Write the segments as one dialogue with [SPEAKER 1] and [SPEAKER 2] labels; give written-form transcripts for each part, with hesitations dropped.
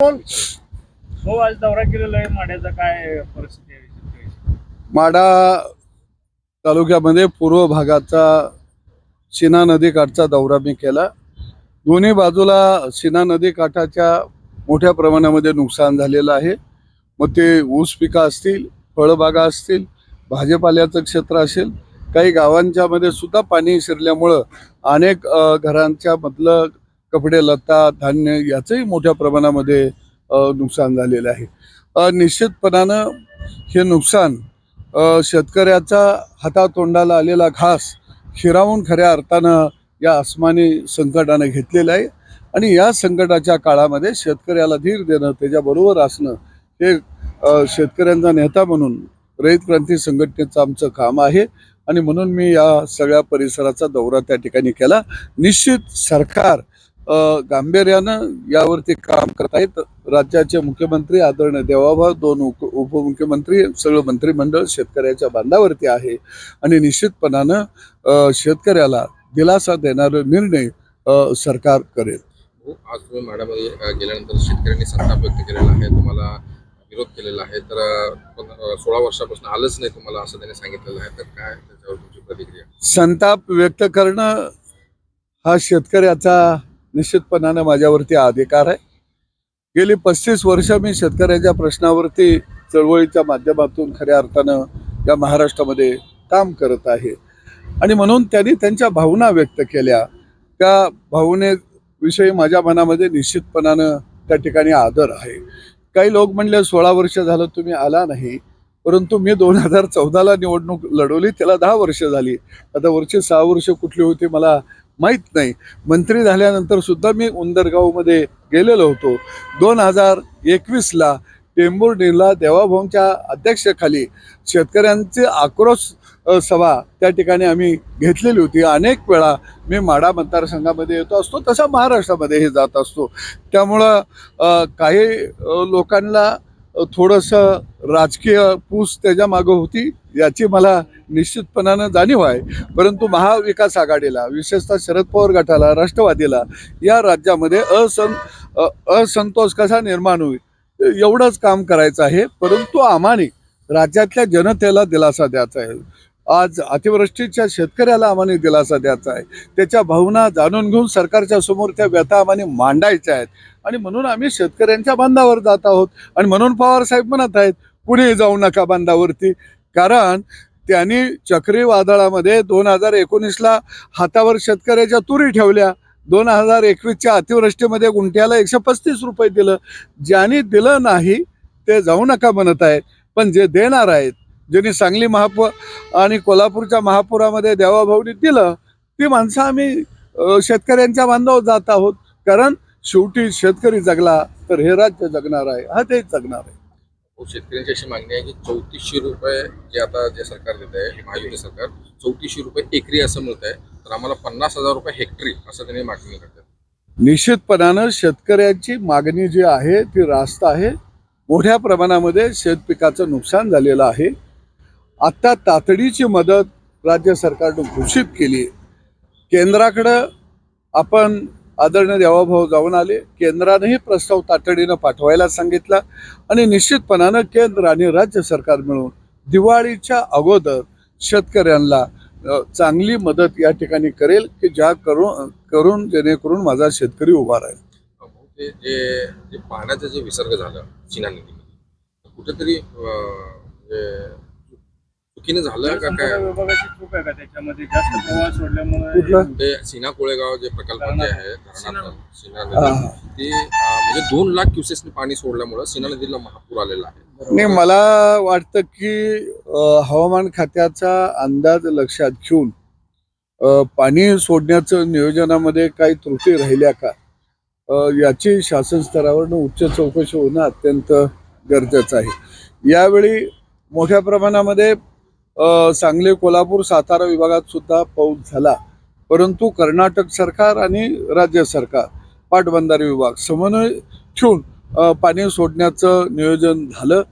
[SPEAKER 1] हो, आज दौरा केलेला आहे माड्याचा. काय परिस्थिती आहे?
[SPEAKER 2] माढा तालुक्यामध्ये पूर्व भागाचा सीना नदी काठचा दौरा मी केला। दोन्ही बाजूला सीना नदी काठाच्या मोठ्या प्रमाणामध्ये नुकसान झालेलं आहे। मग ते ऊस पिका असतील, फळबागा असतील, भाजीपाल्याचं क्षेत्र असेल, काही गावांच्या मध्ये सुद्धा पाणी शिरल्यामुळं अनेक घरांच्या मधलं कपडे लत्ता धान्य याचंही मोठ्या प्रमाणामध्ये नुकसान झालेलं आहे। निश्चितपणानं हे नुकसान शेतकऱ्याचा हातातोंडाला आलेला घास हिरावून खऱ्या अर्थानं या आसमानी संकटानं घेतलेलं आहे। आणि या संकटाच्या काळामध्ये शेतकऱ्याला धीर देणं, त्याच्याबरोबर असणं हे शेतकऱ्यांचा नेता म्हणून रयत क्रांती संघटनेचं आमचं काम आहे। आणि म्हणून मी या सगळ्या परिसराचा दौरा त्या ठिकाणी केला। निश्चित सरकार गांभीर्यानं यावरती काम करत आहेत। राज्याचे मुख्यमंत्री आदरणीय देवाभाऊ, दोन उपमुख्यमंत्री, सगळं मंत्रिमंडळ शेतकऱ्याच्या बांधावरती आहे। आणि निश्चितपणानं शेतकऱ्याला दिलासा देणारे निर्णय सरकार करेल।
[SPEAKER 3] आज तुम्ही माढ्यामध्ये गेल्यानंतर शेतकऱ्यांनी संताप व्यक्त केलेला आहे, तुम्हाला विरोध केलेला आहे, तर 16 वर्षापासून आलंच नाही तुम्हाला असं त्यांनी सांगितलेलं आहे, तर काय त्याच्यावर तुमची प्रतिक्रिया?
[SPEAKER 2] संताप व्यक्त करणं हा शेतकऱ्याचा निश्चितपणानं माझ्यावरती अधिकार आहे। गेली 35 वर्ष मी शेतकऱ्याच्या प्रश्नावरती चळवळीच्या माध्यमातून खऱ्या अर्थानं या महाराष्ट्रामध्ये काम करत आहे। आणि म्हणून त्यांनी त्यांच्या भावना व्यक्त केल्या। त्या भावनेविषयी माझ्या मनामध्ये निश्चितपणानं त्या ठिकाणी आदर आहे। काही लोक म्हणले 16 वर्ष झालं तुम्ही आला नाही, परंतु मी 2014ला निवडणूक लढवली, त्याला 10 वर्ष झाली। आता वरची 6 वर्ष कुठली होती मला माहीत नाही। मंत्री झाल्यानंतर सुद्धा मी उंदरगावमध्ये गेलेलो होतो। 2021ला टेंभुर्णीला देवाभाऊंच्या अध्यक्षतेखाली शेतकऱ्यांचे आक्रोश सभा त्या ठिकाणी आम्ही घेतलेली होती। अनेक वेळा मी माढा मतदारसंघामध्ये येतो असतो, तसा महाराष्ट्रामध्येही जात असतो। त्यामुळं काही लोकांना थोडंसं राजकीय पूस त्याच्या मागं होती, याची मला निश्चितपणानं जाणीव आहे। परंतु महाविकास आघाडीला, विशेषतः शरद पवार गटाला, राष्ट्रवादीला या राज्यामध्ये असंतोष कसा निर्माण होईल एवढंच काम करायचं आहे। परंतु आम्हाने राज्यातल्या जनतेला दिलासा द्यायचा आहे। आज अतिवृष्टीच्या शेतकऱ्याला आम्हाने दिलासा द्यायचा आहे। त्याच्या भावना जाणून घेऊन सरकारच्या समोर त्या व्यथा आम्हाने मांडायच्या आहेत। आणि म्हणून आम्ही शेतकऱ्यांच्या बांधावर जात आहोत। आणि म्हणून पवार साहेब म्हणत आहेत कुणी जाऊ नका बांधावरती, कारण त्यांनी चक्रीवादळामध्ये 2019ला हातावर शेतकऱ्याच्या तुरी ठेवल्या। 2021च्या अतिवृष्टीमध्ये गुंठ्याला 135 रुपये दिलं। ज्यांनी दिलं नाही ते जाऊ नका म्हणत आहेत, पण जे देणार आहेत, ज्यांनी सांगली महापूर आणि कोल्हापूरच्या महापुरामध्ये देवाभाऊनी दिलं, ती माणसं आम्ही शेतकऱ्यांच्या बांधावर जात आहोत। कारण शेवटी शेतकरी जगला तर हे राज्य जगणार आहे, हा तेच जगणार आहे।
[SPEAKER 3] शेतकऱ्यांची अशी मागणी आहे की 3400 रुपये जे आता जे सरकार देत आहे, महायुती सरकार 3400 रुपये एकरी असं मिळत आहे, तर आम्हाला 50,000 रुपये हेक्टरी असं त्यांनी मागणी करतात।
[SPEAKER 2] निश्चितपणानं शेतकऱ्यांची मागणी जी आहे ती रास्त आहे। मोठ्या प्रमाणामध्ये शेतपिकाचं नुकसान झालेलं आहे। आता तातडीची मदत राज्य सरकारनं घोषित केली। केंद्राकडं आपण आदरणीय देवाभाऊ जाऊन आले, केंद्रानेही प्रस्ताव तातडीनं पाठवायला सांगितला। आणि निश्चितपणानं केंद्र आणि राज्य सरकार मिळून दिवाळीच्या अगोदर शेतकऱ्यांना चांगली मदत या ठिकाणी करेल, की ज्या करून जेणेकरून माझा शेतकरी उभा राहील।
[SPEAKER 3] ते जे पाण्याचं जे विसर्ग झालं सीना नदीमध्ये, कुठेतरी चुकीनं झालं का काय?
[SPEAKER 1] विभागाची चूक आहे का त्याच्यामध्ये? जास्त प्रवाह सोडल्यामुळे
[SPEAKER 3] ते सीना कोळेगाव जे प्रकल्प जे आहे धरणात सीना नदी, ते म्हणजे 2 लाख क्युसेसने पाणी सोडल्यामुळे सीना नदीला महापूर आलेला आहे।
[SPEAKER 2] नाही, मला वाटतं की हवामान खात्याचा अंदाज लक्षात घेऊन पाणी सोडण्याचं नियोजनामध्ये काही त्रुटी राहिल्या का याची शासन स्तरावरनं उच्च चौकशी होणं अत्यंत गरजेचं आहे। यावेळी मोठ्या प्रमाणामध्ये सांगली, कोल्हापूर, सातारा विभागात सुद्धा पाऊस झाला, परंतु कर्नाटक सरकार आणि राज्य सरकार, पाटबंधारे विभाग समन्वय ठेवून पाणी सोडण्याचं नियोजन झालं।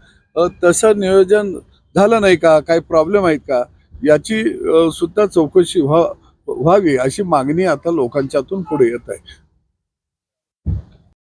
[SPEAKER 2] तसं नियोजन झालं नाही का, काही प्रॉब्लेम आहेत का याची सुद्धा चौकशी व्हावी अशी मागणी आता लोकांच्यातून पुढे येत आहे।